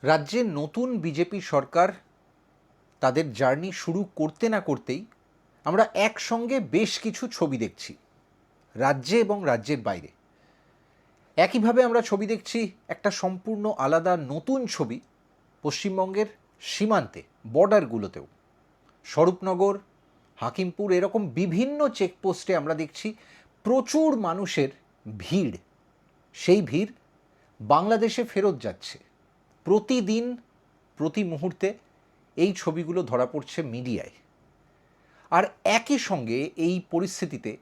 রাজ্যে নতুন বিজেপি সরকার তাদের জার্নি শুরু করতে না করতেই আমরা একসঙ্গে বেশ কিছু ছবি দেখছি রাজ্যে এবং রাজ্যের বাইরে। একইভাবে আমরা ছবি দেখছি একটা সম্পূর্ণ আলাদা নতুন ছবি পশ্চিমবঙ্গের সীমান্তে, বর্ডারগুলোতেও। স্বরূপনগর, হাকিমপুর, এরকম বিভিন্ন চেকপোস্টে আমরা দেখছি প্রচুর মানুষের ভিড়। সেই ভিড় বাংলাদেশে ফেরত যাচ্ছে। প্রতিদিন, প্রতি মুহূর্তে এই ছবিগুলো ধরা পড়ছে মিডিয়ায়। আর একই সঙ্গে এই পরিস্থিতিতে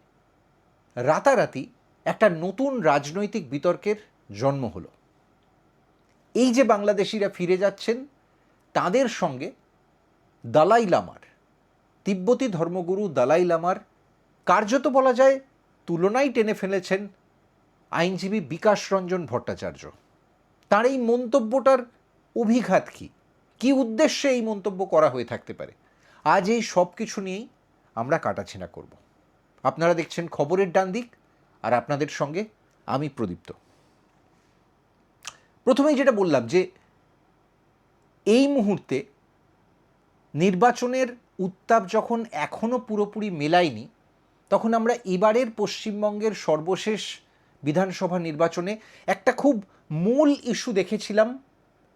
রাতারাতি একটা নতুন রাজনৈতিক বিতর্কের জন্ম হলো। এই যে বাংলাদেশিরা ফিরে যাচ্ছেন, তাদের সঙ্গে দালাই লামার, তিব্বতী ধর্মগুরু দালাই লামার কার্যত বলা যায় তুলনাই টেনে ফেলেছেন আইনজীবী বিকাশ রঞ্জন ভট্টাচার্য। তার এই মন্তব্যটার অভিঘাত কী, কী উদ্দেশ্যে এই মন্তব্য করা হয়ে থাকতে পারে, আজ এই সব কিছু নিয়েই আমরা কাটাছেঁড়া করব। আপনারা দেখছেন খবরের ডান দিক, আর আপনাদের সঙ্গে আমি প্রদীপ্ত। প্রথমেই যেটা বললাম যে এই মুহূর্তে নির্বাচনের উত্তাপ যখন এখনও পুরোপুরি মেলায়নি, তখন আমরা এবারের পশ্চিমবঙ্গের সর্বশেষ বিধানসভা নির্বাচনে একটা খুব মূল ইস্যু দেখেছিলাম,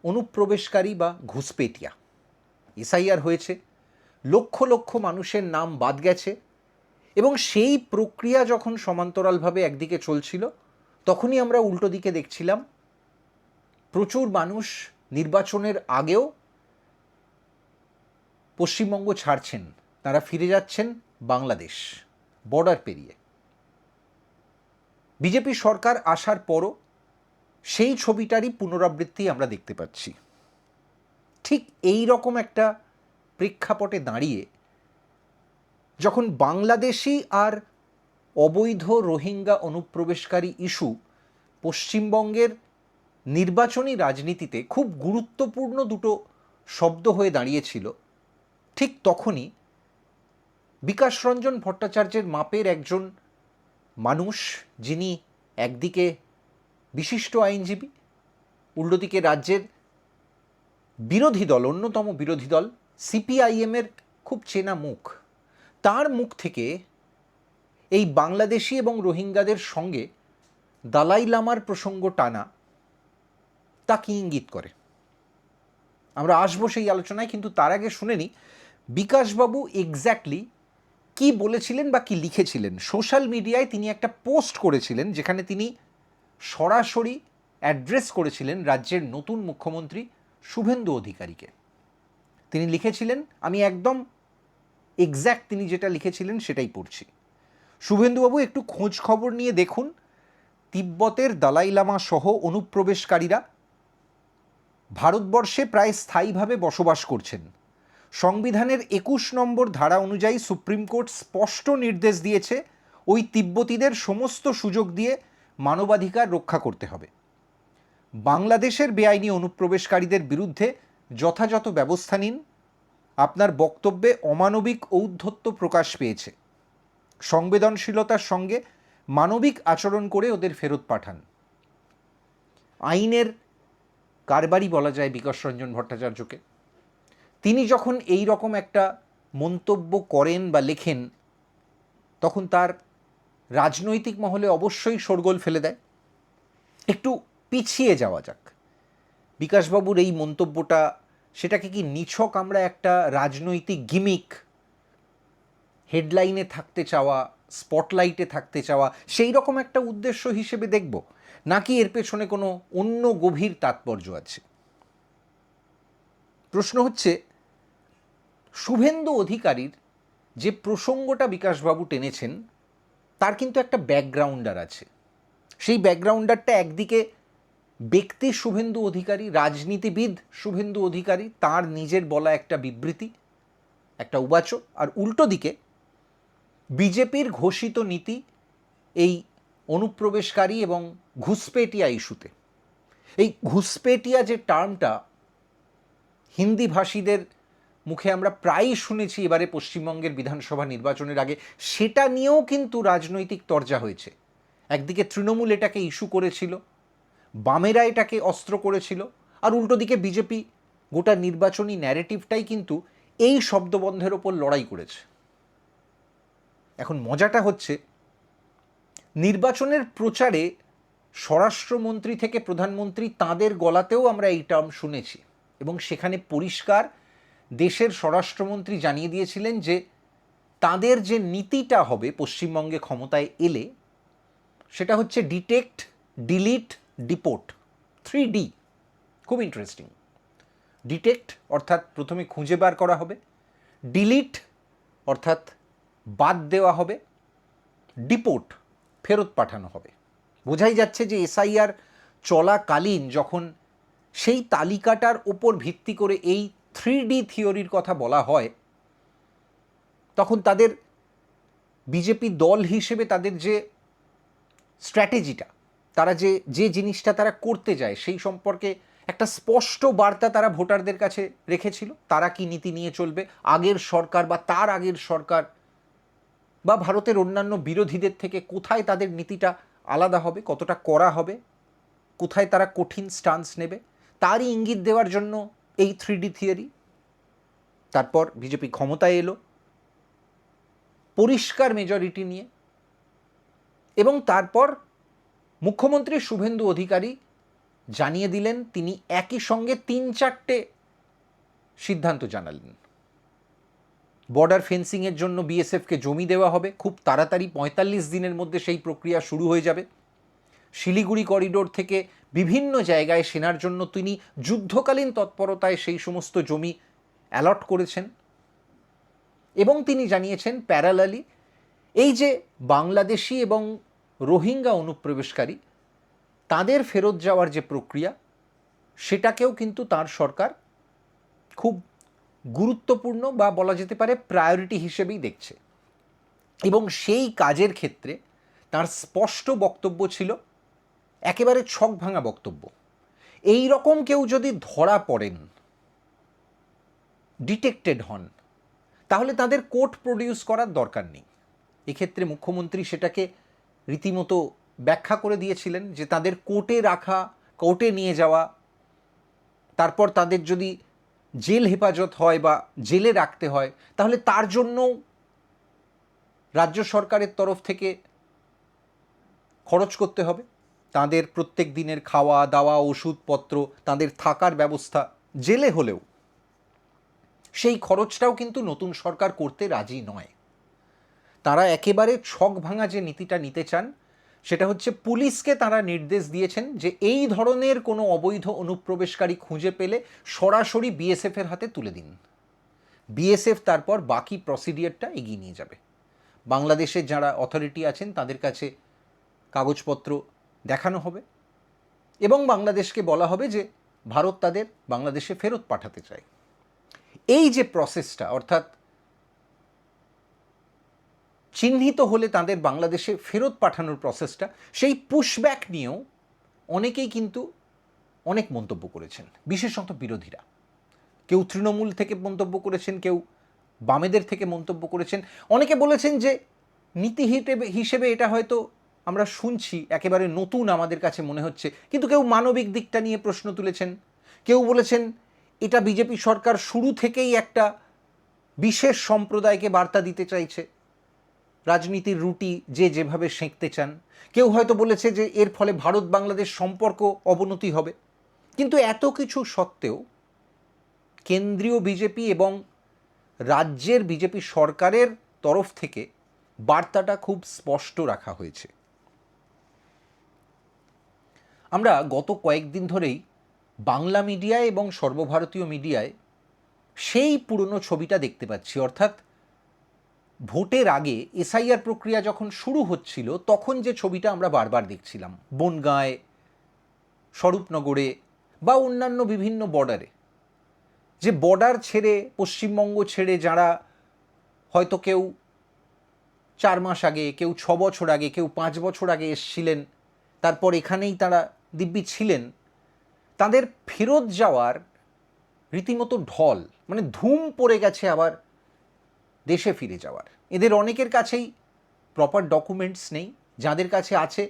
অনুপ্রবেশকারী বা ঘুষপেটিয়া। এসআইআর হয়েছে, লক্ষ লক্ষ মানুষের নাম বাদ গেছে, এবং সেই প্রক্রিয়া যখন সমান্তরালভাবে একদিকে চলছিল, তখনই আমরা উল্টো দিকে দেখছিলাম প্রচুর মানুষ নির্বাচনের আগেও পশ্চিমবঙ্গ ছাড়ছেন, তারা ফিরে যাচ্ছেন বাংলাদেশ, বর্ডার পেরিয়ে। বিজেপি সরকার আসার পরও সেই ছবিটারই পুনরাবৃত্তি আমরা দেখতে পাচ্ছি। ঠিক এই রকম একটা প্রেক্ষাপটে দাঁড়িয়ে যখন বাংলাদেশি আর অবৈধ রোহিঙ্গা অনুপ্রবেশকারী ইস্যু পশ্চিমবঙ্গের নির্বাচনী রাজনীতিতে খুব গুরুত্বপূর্ণ দুটো শব্দ হয়ে দাঁড়িয়েছিল, ঠিক তখনই বিকাশ রঞ্জন ভট্টাচার্যের মাপের একজন মানুষ, যিনি একদিকে বিশিষ্ট আইনজীবী, উল্টোদিকে রাজ্যের বিরোধী দল, অন্যতম বিরোধী দল সিপিআইএমের খুব চেনা মুখ, তার মুখ থেকে এই বাংলাদেশি এবং রোহিঙ্গাদের সঙ্গে দালাই লামার প্রসঙ্গ টানা, তা কি ইঙ্গিত করে? আমরা আসবো সেই আলোচনায়, কিন্তু তার আগে শুনে নিই বিকাশবাবু এক্স্যাক্টলি কি বলেছিলেন বা কি লিখেছিলেন। সোশ্যাল মিডিয়ায় তিনি একটা পোস্ট করেছিলেন, যেখানে তিনি সরাসরি অ্যাড্রেস করেছিলেন রাজ্যের নতুন মুখ্যমন্ত্রী শুভেন্দু অধিকারীকে। তিনি লিখেছিলেন, আমি একদম এক্স্যাক্ট তিনি যেটা লিখেছিলেন সেটাই পড়ছি। শুভেন্দুবাবু, একটু খোঁজ খবর নিয়ে দেখুন, তিব্বতের দালাই লামা সহ অনুপ্রবেশকারীরা ভারতবর্ষে প্রায় স্থায়ীভাবে বসবাস করছেন। সংবিধানের ২১ নম্বর ধারা অনুযায়ী সুপ্রিম কোর্ট স্পষ্ট নির্দেশ দিয়েছে ওই তিব্বতীদের সমস্ত সুযোগ দিয়ে মানবাধিকার রক্ষা করতে হবে। বাংলাদেশের বেআইনি অনুপ্রবেশকারীদের বিরুদ্ধে যথাযথ ব্যবস্থা নিন। আপনার বক্তব্যে অমানবিক ঔদ্ধত্য প্রকাশ পেয়েছে। সংবেদনশীলতার সঙ্গে মানবিক আচরণ করে ওদের ফেরত পাঠান। আইনের কারবারি বলা যায় বিকাশ রঞ্জন ভট্টাচার্যকে। তিনি যখন এই রকম একটা মন্তব্য করেন বা লেখেন, তখন তার রাজনৈতিক মহলে অবশ্যই শোরগোল ফেলে দেয়। একটু পিছিয়ে যাওয়া যাক। বিকাশবাবুর এই মন্তব্যটা, সেটাকে কি নিছক আমরা একটা রাজনৈতিক গিমিক, হেডলাইনে থাকতে চাওয়া, স্পটলাইটে থাকতে চাওয়া, সেই রকম একটা উদ্দেশ্য হিসেবে দেখব, নাকি এর পেছনে কোনো অন্য গভীর তাৎপর্য আছে? প্রশ্ন হচ্ছে, শুভেন্দু অধিকারীর যে প্রসঙ্গটা বিকাশবাবু টেনেছেন, তার কিন্তু একটা ব্যাকগ্রাউন্ডার আছে। সেই ব্যাকগ্রাউন্ডারটা একদিকে ব্যক্তি শুভেন্দু অধিকারী, রাজনীতিবিদ শুভেন্দু অধিকারী, তার নিজের বলা একটা বিবৃতি, একটা উবাচ, আর উল্টো দিকে বিজেপির ঘোষিত নীতি এই অনুপ্রবেশকারী এবং ঘুষপেটিয়া ইস্যুতে। এই ঘুষপেটিয়া যে টার্মটা হিন্দি ভাষীদের মুখে আমরা প্রায়ই শুনেছি এবারে পশ্চিমবঙ্গের বিধানসভা নির্বাচনের আগে, সেটা নিয়েও কিন্তু রাজনৈতিক তরজা হয়েছে। একদিকে তৃণমূল এটাকে ইস্যু করেছিল, বামেরা এটাকে অস্ত্র করেছিল, আর উল্টো দিকে বিজেপি গোটা নির্বাচনী ন্যারেটিভটাই কিন্তু এই শব্দবন্ধের ওপর লড়াই করেছে। এখন মজাটা হচ্ছে, নির্বাচনের প্রচারে স্বরাষ্ট্রমন্ত্রী থেকে প্রধানমন্ত্রী তাদের গলাতেও আমরা এই টার্ম শুনেছি, এবং সেখানে পরিষ্কার দেশের স্বরাষ্ট্রমন্ত্রী জানিয়ে দিয়েছিলেন যে তাদের যে নীতিটা হবে পশ্চিমবঙ্গে ক্ষমতায় এলে, সেটা হচ্ছে ডিটেক্ট, ডিলিট, ডিপোর্ট, 3D। খুব ইন্টারেস্টিং। ডিটেক্ট অর্থাৎ প্রথমে খুঁজে বার করা হবে, ডিলিট অর্থাৎ বাদ দেওয়া হবে, ডিপোর্ট ফেরত পাঠানো হবে। বোঝাই যাচ্ছে যে এসআইআর চলাকালীন যখন সেই তালিকাটার ওপর ভিত্তি করে এই 3D থিওরির কথা বলা হয়, তখন তাদের বিজেপি দল হিসেবে তাদের যে স্ট্র্যাটেজিটা, তারা যে জিনিসটা তারা করতে যায় সেই সম্পর্কে একটা স্পষ্ট বার্তা তারা ভোটারদের কাছে রেখেছিল। তারা কি নীতি নিয়ে চলবে, আগের সরকার বা তার আগের সরকার বা ভারতের অন্যান্য বিরোধীদের থেকে কোথায় তাদের নীতিটা আলাদা হবে, কতটা করা হবে, কোথায় তারা কঠিন স্টান্স নেবে, তারই ইঙ্গিত দেওয়ার জন্য এই 3D থিওরি। তারপর বিজেপি ক্ষমতায় এলো পরিষ্কার মেজরিটি নিয়ে, এবং তারপর মুখ্যমন্ত্রী শুভেন্দু অধিকারী জানিয়ে দিলেন, তিনি একই সঙ্গে 3-4টে সিদ্ধান্ত জানালেন। বর্ডার ফেন্সিংয়ের জন্য বিএসএফকে জমি দেওয়া হবে, খুব তাড়াতাড়ি 45 দিনের মধ্যে সেই প্রক্রিয়া শুরু হয়ে যাবে। শিলিগুড়ি করিডোর থেকে বিভিন্ন জায়গায় সেনার জন্য তিনি যুদ্ধকালীন তৎপরতায় সেই সমস্ত জমি অ্যালট করেছেন। এবং তিনি জানিয়েছেন প্যারালালি এই যে বাংলাদেশি এবং রোহিঙ্গা অনুপ্রবেশকারী তাদের ফেরত যাওয়ার যে প্রক্রিয়া, সেটাকেও কিন্তু তার সরকার খুব গুরুত্বপূর্ণ বা বলা যেতে পারে প্রায়োরিটি হিসেবেই দেখছে। এবং সেই কাজের ক্ষেত্রে তার স্পষ্ট বক্তব্য ছিল, একেবারে ছক ভাঙা বক্তব্য, এই রকম কেউ যদি ধরা পড়েন, ডিটেক্টেড হন, তাহলে তাদের কোর্ট প্রডিউস করার দরকার নেই। এক্ষেত্রে মুখ্যমন্ত্রী সেটাকে রীতিমতো ব্যাখ্যা করে দিয়েছিলেন যে তাদের কোর্টে রাখা, কোর্টে নিয়ে যাওয়া, তারপর তাদের যদি জেল হেফাজত হয় বা জেলে রাখতে হয়, তাহলে তার জন্য রাজ্য সরকারের তরফ থেকে খরচ করতে হবে। তাদের প্রত্যেক দিনের খাওয়া দাওয়া, ওষুধপত্র, তাদের থাকার ব্যবস্থা, জেলে হলেও সেই খরচটাও কিন্তু নতুন সরকার করতে রাজি নয়। তারা একেবারে ছক ভাঙা যে নীতিটা নিতে চান, সেটা হচ্ছে পুলিশকে তারা নির্দেশ দিয়েছেন যে এই ধরনের কোনো অবৈধ অনুপ্রবেশকারী খুঁজে পেলে সরাসরি বিএসএফের হাতে তুলে দিন। বিএসএফ তারপর বাকি প্রসিডিওরটা এগিয়ে নিয়ে যাবে। বাংলাদেশের যারা অথরিটি আছেন তাদের কাছে কাগজপত্র দেখানো হবে এবং বাংলাদেশকে বলা হবে যে ভারত তাদের বাংলাদেশে ফেরত পাঠাতে চায়। এই যে প্রসেসটা, অর্থাৎ চিহ্নিত হলে তাদের বাংলাদেশে ফেরত পাঠানোর প্রসেসটা, সেই পুশব্যাক নিয়েও অনেকেই কিন্তু অনেক মন্তব্য করেছেন, বিশেষত বিরোধীরা। কেউ তৃণমূল থেকে মন্তব্য করেছেন, কেউ বামেদের থেকে মন্তব্য করেছেন। অনেকে বলেছেন যে নীতি হিসেবে এটা হয়তো আমরা শুনছি, একেবারে নতুন আমাদের কাছে মনে হচ্ছে, কিন্তু কেউ মানবিক দিকটা নিয়ে প্রশ্ন তুলেছেন। কেউ বলেছেন এটা বিজেপি সরকার শুরু থেকেই একটা বিশেষ সম্প্রদায়কে বার্তা দিতে চাইছে, রাজনীতির রুটি যে যেভাবে সেঁকতে চান। কেউ হয়তো বলেছে যে এর ফলে ভারত বাংলাদেশ সম্পর্ক অবনতি হবে। কিন্তু এত কিছু সত্ত্বেও কেন্দ্রীয় বিজেপি এবং রাজ্যের বিজেপি সরকারের তরফ থেকে বার্তাটা খুব স্পষ্ট রাখা হয়েছে। আমরা গত কয়েকদিন ধরেই বাংলা মিডিয়ায় এবং সর্বভারতীয় মিডিয়ায় সেই পুরনো ছবিটা দেখতে পাচ্ছি, অর্থাৎ ভোটের আগে এসআইআর প্রক্রিয়া যখন শুরু হচ্ছিল তখন যে ছবিটা আমরা বারবার দেখছিলাম বনগাঁয়, স্বরূপনগরে বা অন্যান্য বিভিন্ন বর্ডারে, যে বর্ডার ছেড়ে, পশ্চিমবঙ্গ ছেড়ে যারা হয়তো কেউ 4 মাস আগে, কেউ 6 বছর আগে, কেউ 5 বছর আগে এসছিলেন, তারপর এখানেই তারা দিব্যি ছিলেন, তাদের ফেরত যাওয়ার রীতিমতো ঢল, মানে ধুম পড়ে গেছে আবার দেশে ফিরে যাওয়ার। এদের অনেকের কাছেই প্রপার ডকুমেন্টস নেই, যাদের কাছে আছে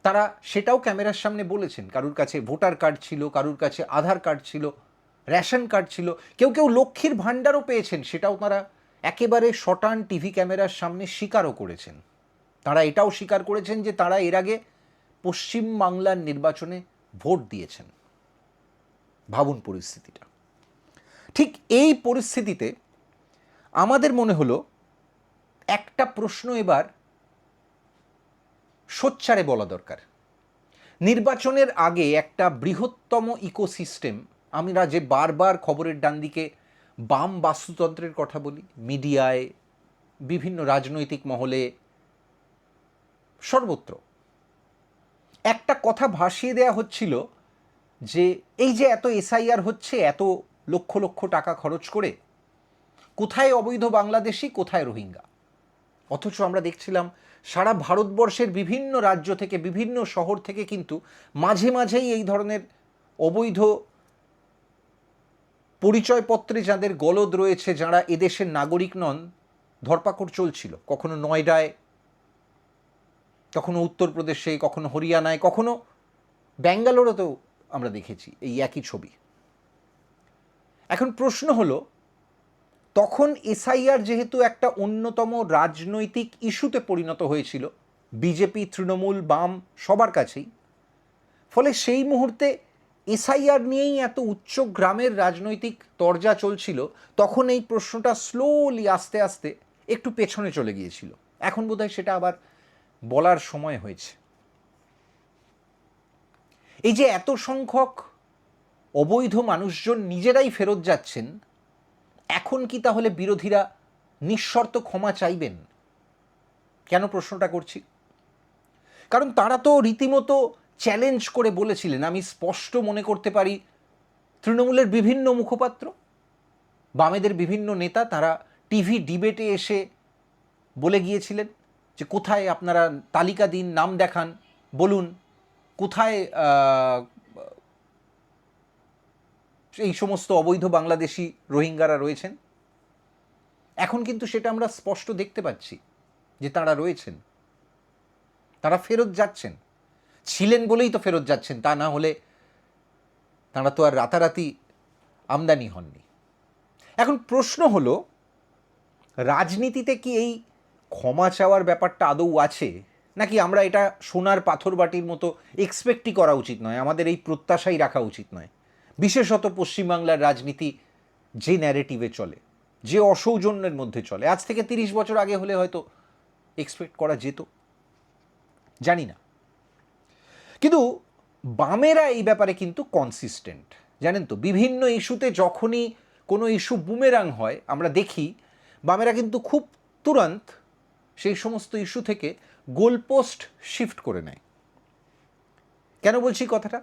তারা সেটাও ক্যামেরার সামনে বলেছেন, কারুর কাছে ভোটার কার্ড ছিল, কারুর কাছে আধার কার্ড ছিল, রেশন কার্ড ছিল, কেউ কেউ লক্ষ্মীর ভাণ্ডারও পেয়েছেন, সেটাও তারা একেবারে শটান টিভি ক্যামেরার সামনে স্বীকারও করেছেন। তারা এটাও স্বীকার করেছেন যে তারা এর আগে পশ্চিমবাংলার নির্বাচনে ভোট দিয়েছেন। ভাবুন পরিস্থিতিটা। ঠিক এই পরিস্থিতিতে আমাদের মনে হলো একটা প্রশ্ন এবার সোচ্চারে বলা দরকার। নির্বাচনের আগে একটা বৃহত্তম ইকোসিস্টেম, আমরা যে বারবার খবরের ডান দিকে বাম বাস্তুতন্ত্রের কথা বলি, মিডিয়ায়, বিভিন্ন রাজনৈতিক মহলে, সর্বত্র একটা কথা ভাসিয়ে দেয়া হচ্ছিল যে এই যে এত এসআইআর হচ্ছে, এত লক্ষ লক্ষ টাকা খরচ করে, কোথায় অবৈধ বাংলাদেশি, কোথায় রোহিঙ্গা। অথচ আমরা দেখছিলাম সারা ভারতবর্ষের বিভিন্ন রাজ্য থেকে, বিভিন্ন শহর থেকে কিন্তু মাঝে মাঝেই এই ধরনের অবৈধ পরিচয়পত্রে যাদের গলদ রয়েছে, যারা এদেশের নাগরিক নন, ধরপাকড় চলছিল। কখনো নয়ডায়, কখনো উত্তরপ্রদেশে, কখনো হরিয়ানায়, কখনো ব্যাঙ্গালোরেতেও আমরা দেখেছি এই একই ছবি। এখন প্রশ্ন হলো, তখন এসআইআর যেহেতু একটা অন্যতম রাজনৈতিক ইস্যুতে পরিণত হয়েছিল বিজেপি, তৃণমূল, বাম সবার কাছেই, ফলে সেই মুহূর্তে এসআইআর নিয়েই এত উচ্চ গ্রামের রাজনৈতিক তরজা চলছিল, তখন এই প্রশ্নটা স্লোলি আস্তে আস্তে একটু পেছনে চলে গিয়েছিল। এখন বোধহয় সেটা আবার বলার সময় হয়েছে। এই যে এত সংখ্যক অবৈধ মানুষজন নিজেরাই ফেরত যাচ্ছেন, এখন কি তাহলে বিরোধীরা নিঃশর্ত ক্ষমা চাইবেন? কেন প্রশ্নটা করছি? কারণ তারা তো রীতিমতো চ্যালেঞ্জ করে বলেছিলেন, আমি স্পষ্ট মনে করতে পারি তৃণমূলের বিভিন্ন মুখপাত্র, বামেদের বিভিন্ন নেতা, তারা টিভি ডিবেটে এসে বলে গিয়েছিলেন যে কোথায় আপনারা তালিকা দিন, নাম দেখান, বলুন কোথায় এই সমস্ত অবৈধ বাংলাদেশি রোহিঙ্গারা রয়েছেন। এখন কিন্তু সেটা আমরা স্পষ্ট দেখতে পাচ্ছি যে তারা রয়েছেন, তারা ফেরত যাচ্ছেন, ছিলেন বলেই তো ফেরত যাচ্ছেন, তা না হলে তারা তো আর রাতারাতি আমদানি হননি। এখন প্রশ্ন হলো, রাজনীতিতে কি এই ক্ষমা চাওয়ার ব্যাপারটা আদৌ আছে, নাকি আমরা এটা সোনার পাথর বাটির মতো এক্সপেক্টই করা উচিত নয়, আমাদের এই প্রত্যাশাই রাখা উচিত নয়? বিশেষত পশ্চিমবাংলার রাজনীতি যে ন্যারেটিভে চলে, যে অসৌজন্যের মধ্যে চলে, আজ থেকে 30 বছর আগে হলে হয়তো এক্সপেক্ট করা যেত, জানি না। কিন্তু বামেরা এই ব্যাপারে কিন্তু কনসিস্টেন্ট, জানেন তো। বিভিন্ন ইস্যুতে যখনই কোনো ইস্যু বুমেরাং হয়, আমরা দেখি বামেরা কিন্তু খুব তুরন্ত সেই সমস্ত ইস্যু থেকে গোলপোস্ট শিফট করে নেয়। কেন বলছি কথাটা?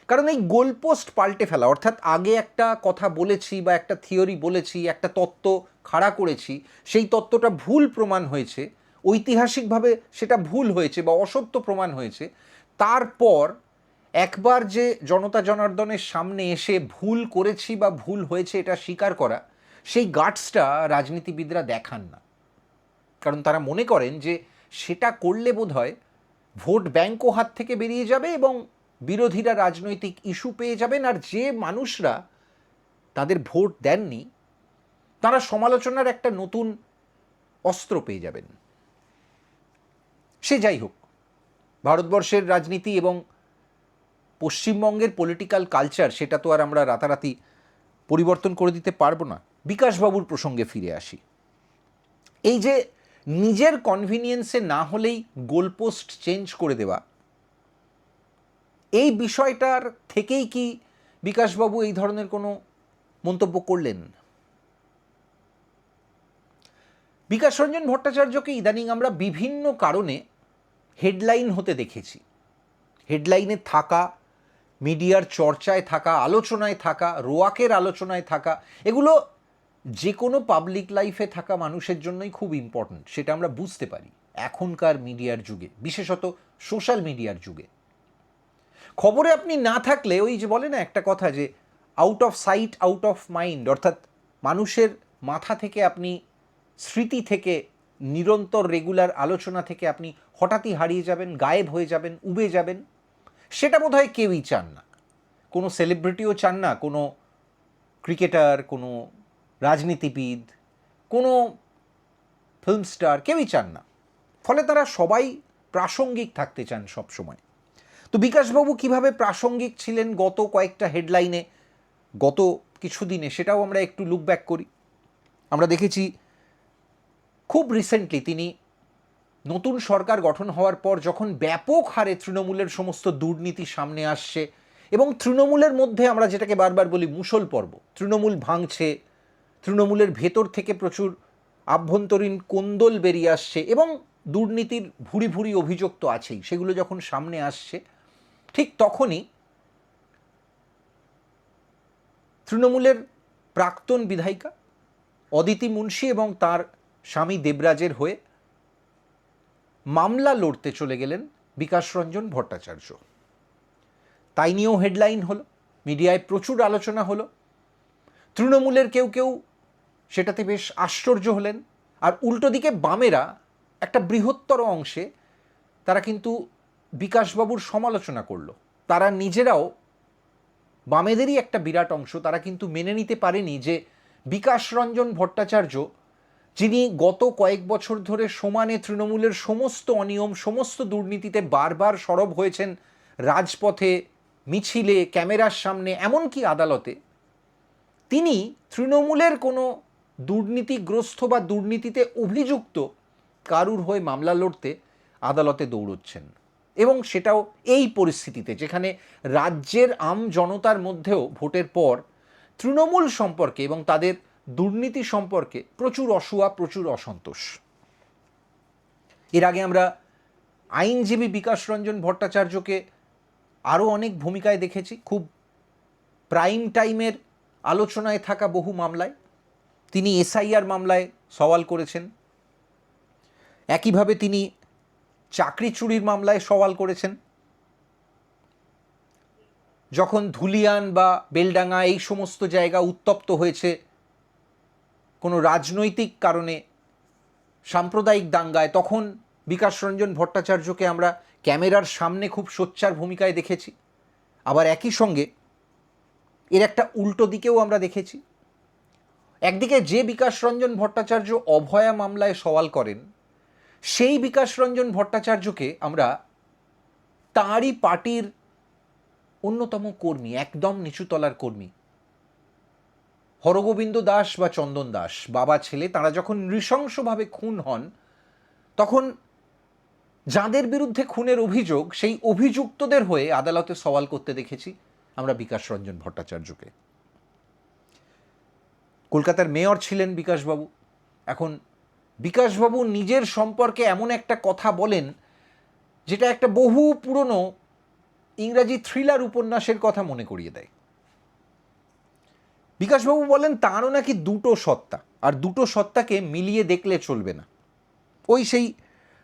কারণ এই গোলপোস্ট পাল্টে ফেলা, অর্থাৎ আগে একটা কথা বলেছি বা একটা থিওরি বলেছি, একটা তত্ত্ব খাড়া করেছি, সেই তত্ত্বটা ভুল প্রমাণ হয়েছে, ঐতিহাসিকভাবে সেটা ভুল হয়েছে বা অসত্য প্রমাণ হয়েছে, তারপর একবার যে জনতা জনার্দনের সামনে এসে ভুল করেছি বা ভুল হয়েছে এটা স্বীকার করা, সেই গাটসটা রাজনীতিবিদরা দেখান না। কারণ তারা মনে করেন যে সেটা করলে বোধহয় ভোট ব্যাঙ্কও হাত থেকে বেরিয়ে যাবে এবং বিরোধীরা রাজনৈতিক ইস্যু পেয়ে যাবেন, আর যে মানুষরা তাদের ভোট দেননি তারা সমালোচনার একটা নতুন অস্ত্র পেয়ে যাবেন। সে যাই হোক, ভারতবর্ষের রাজনীতি এবং পশ্চিমবঙ্গের পলিটিক্যাল কালচার, সেটা তো আর আমরা রাতারাতি পরিবর্তন করে দিতে পারবো না। বিকাশবাবুর প্রসঙ্গে ফিরে আসি। এই যে নিজের কনভিনিয়েন্সে না হলেই গোলপোস্ট চেঞ্জ করে দেওয়া, এই বিষয়টার থেকেই কি বিকাশবাবু এই ধরনের কোনো মন্তব্য করলেন? বিকাশ রঞ্জন ভট্টাচার্যকে ইদানিং আমরা বিভিন্ন কারণে হেডলাইন হতে দেখেছি। হেডলাইনে থাকা, মিডিয়ার চর্চায় থাকা, আলোচনায় থাকা, রোয়াকের আলোচনায় থাকা, এগুলো যে কোনো পাবলিক লাইফে থাকা মানুষের জন্যই খুব ইম্পর্ট্যান্ট, সেটা আমরা বুঝতে পারি এখনকার মিডিয়ার যুগে, বিশেষত সোশ্যাল মিডিয়ার যুগে। খবরে আপনি না থাকলে ওই যে বলে না একটা কথা, যে out of sight out of mind, অর্থাৎ মানুষের মাথা থেকে আপনি, স্মৃতি থেকে নিরন্তর রেগুলার আলোচনা থেকে আপনি হঠাৎই হারিয়ে যাবেন, গায়েব হয়ে যাবেন, উবে যাবেন, সেটা বোধহয় কেউই চান না। কোনো সেলিব্রিটিও চান না, কোনো ক্রিকেটার, কোনো রাজনীতিবিদ, কোনো ফিল্ম স্টার, কেউই চান না। ফলে তারা সবাই প্রাসঙ্গিক থাকতে চান সব সময়। তো বিকাশবাবু কিভাবে প্রাসঙ্গিক ছিলেন গত কয়েকটা হেডলাইনে, গত কিছুদিনে, সেটাও আমরা একটু লুক ব্যাক করি। আমরা দেখেছি খুব রিসেন্টলি তিনি নতুন সরকার গঠন হওয়ার পর যখন ব্যাপক হারে তৃণমূলের সমস্ত দুর্নীতি সামনে আসছে এবং তৃণমূলের মধ্যে আমরা যেটাকে বারবার বলি মুষল পর্ব, তৃণমূল ভাঙছে, তৃণমূলের ভেতর থেকে প্রচুর আভ্যন্তরীণ কোন্দল বেরিয়ে আসছে এবং দুর্নীতির ভুরি ভুরি অভিযোগ তো আছেই, সেগুলো যখন সামনে আসছে ঠিক তখনই তৃণমূলের প্রাক্তন বিধায়িকা অদিতি মুন্সি এবং তার স্বামী দেবরাজের হয়ে মামলা লড়তে চলে গেলেন বিকাশ রঞ্জন ভট্টাচার্য। তাই নিয়েও হেডলাইন হলো, মিডিয়ায় প্রচুর আলোচনা হলো। তৃণমূলের কেউ কেউ সেটাতে বেশ আশ্চর্য হলেন, আর উল্টো দিকে বামেরা একটা বৃহত্তর অংশে তারা কিন্তু বিকাশবাবুর সমালোচনা করলো। তারা নিজেরাও, বামেদেরই একটা বিরাট অংশ, তারা কিন্তু মেনে নিতে পারেনি যে বিকাশ রঞ্জন ভট্টাচার্য, যিনি গত কয়েক বছর ধরে সমানে তৃণমূলের সমস্ত অনিয়ম, সমস্ত দুর্নীতিতে বারবার সরব হয়েছেন, রাজপথে, মিছিলে, ক্যামেরার সামনে, এমনকি আদালতে, তিনি তৃণমূলের কোনো দুর্নীতিগ্রস্ত বা দুর্নীতিতে অভিযুক্ত কারুর হয়ে মামলা লড়তে আদালতে দৌড়চ্ছেন। এবং সেটাও এই পরিস্থিতিতে যেখানে রাজ্যের আম জনতার মধ্যেও ভোটের পর তৃণমূল সম্পর্কে এবং তাদের দুর্নীতি সম্পর্কে প্রচুর অসূয়া, প্রচুর অসন্তোষ। এর আগে আমরা আইনজীবী বিকাশ রঞ্জন ভট্টাচার্যকে আরও অনেক ভূমিকায় দেখেছি, খুব প্রাইম টাইমের আলোচনায় থাকা বহু মামলায়। তিনি এসআইআর মামলায় সওয়াল করেছেন, একইভাবে তিনি চাকরি চুরির মামলায় সওয়াল করেছেন। যখন ধুলিয়ান বা বেলডাঙ্গা এই সমস্ত জায়গা উত্তপ্ত হয়েছে কোনো রাজনৈতিক কারণে, সাম্প্রদায়িক দাঙ্গায়, তখন বিকাশ রঞ্জন ভট্টাচার্যকে আমরা ক্যামেরার সামনে খুব সোচ্চার ভূমিকায় দেখেছি। আবার একই সঙ্গে এর একটা উল্টো দিকেও আমরা দেখেছি। একদিকে যে বিকাশ রঞ্জন ভট্টাচার্য অভয়া মামলায় সওয়াল করেন, সেই বিকাশ রঞ্জন ভট্টাচার্যকে আমরা তাঁরই পার্টির অন্যতম কর্মী, একদম নিচুতলার কর্মী হরগোবিন্দ দাস বা চন্দন দাস, বাবা ছেলে, তারা যখন নৃশংসভাবে খুন হন, তখন যাদের বিরুদ্ধে খুনের অভিযোগ, সেই অভিযুক্তদের হয়ে আদালতে সওয়াল করতে দেখেছি আমরা বিকাশ রঞ্জন ভট্টাচার্যকে। কলকাতার মেয়র ছিলেন বিকাশবাবু। এখন বিকাশবাবু নিজের সম্পর্কে এমন একটা কথা বলেন যেটা একটা বহু পুরনো ইংরাজি থ্রিলার উপন্যাসের কথা মনে করিয়ে দেয়। বিকাশবাবু বলেন তাঁরও নাকি দুটো সত্তা, আর দুটো সত্তাকে মিলিয়ে দেখলে চলবে না। ওই সেই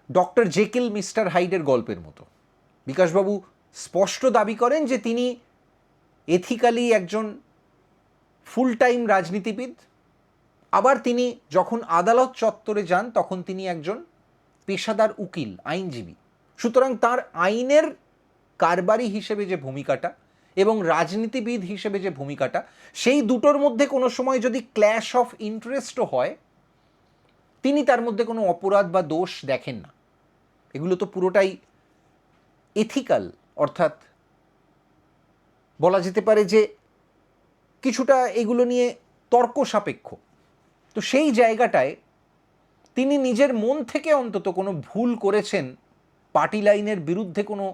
ডক্টর জেকিল মিস্টার হাইডের গল্পের মতো। বিকাশবাবু স্পষ্ট দাবি করেন যে তিনি এথিক্যালি একজন ফুল টাইম রাজনীতিবিদ, আবার তিনি যখন আদালত চত্বরে যান তখন তিনি একজন পেশাদার উকিল, আইনজীবী। সুতরাং তার আইনের কারবারি হিসেবে যে ভূমিকাটা এবং রাজনীতিবিদ হিসেবে যে ভূমিকাটা, সেই দুটোর মধ্যে কোনো সময় যদি ক্ল্যাশ অফ ইন্টারেস্টও হয়, তিনি তার মধ্যে কোনো অপরাধ বা দোষ দেখেন না। এগুলো তো পুরোটাই এথিক্যাল, অর্থাৎ বলা যেতে পারে যে কিছুটা এগুলো নিয়ে তর্ক সাপেক্ষ। তো সেই জায়গাটায় তিনি নিজের মন থেকে অন্তত কোনো ভুল করেছেন, পার্টি লাইনের বিরুদ্ধে কোনো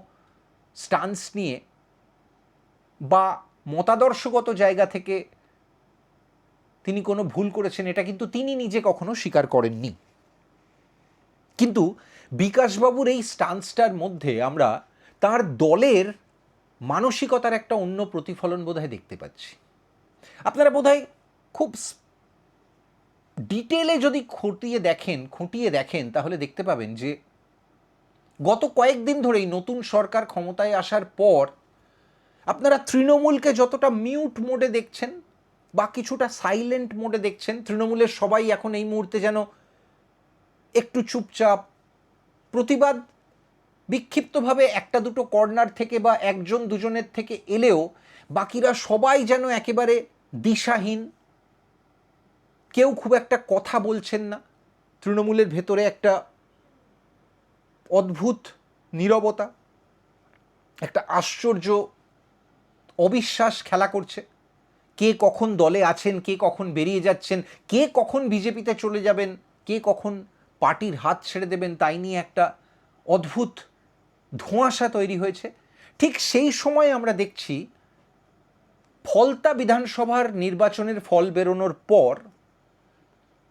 স্টান্স নিয়ে বা মতাদর্শগত জায়গা থেকে তিনি কোনো ভুল করেছেন, এটা কিন্তু তিনি নিজে কখনো স্বীকার করেননি। কিন্তু বিকাশবাবুর এই স্টান্সটার মধ্যে আমরা তার দলের মানসিকতার একটা অন্য প্রতিফলন বোধহয় দেখতে পাচ্ছি। আপনারা বোধহয় খুব ডিটেলে যদি খুঁটিয়ে দেখেন তাহলে দেখতে পাবেন যে গত কয়েকদিন ধরেই নতুন সরকার ক্ষমতায় আসার পর আপনারা তৃণমূলকে যতটা মিউট মোডে দেখছেন বা কিছুটা সাইলেন্ট মোডে দেখছেন, তৃণমূলের সবাই এখন এই মুহূর্তে যেন একটু চুপচাপ, প্রতিবাদ বিক্ষিপ্তভাবে একটা দুটো কর্নার থেকে বা একজন দুজনের থেকে এলেও বাকিরা সবাই যেন একেবারে দিশাহীন, কেউ খুব একটা কথা বলছেন না। তৃণমূলের ভেতরে একটা অদ্ভুত নীরবতা, একটা আশ্চর্য অবিশ্বাস খেলা করছে। কে কখন দলে আছেন, কে কখন বেরিয়ে যাচ্ছেন, কে কখন বিজেপিতে চলে যাবেন, কে কখন পার্টির হাত ছেড়ে দেবেন, তাই নিয়ে একটা অদ্ভুত ধোঁয়াশা তৈরি হয়েছে। ঠিক সেই সময় আমরা দেখছি ফলতা বিধানসভার নির্বাচনের ফল বেরোনোর পর,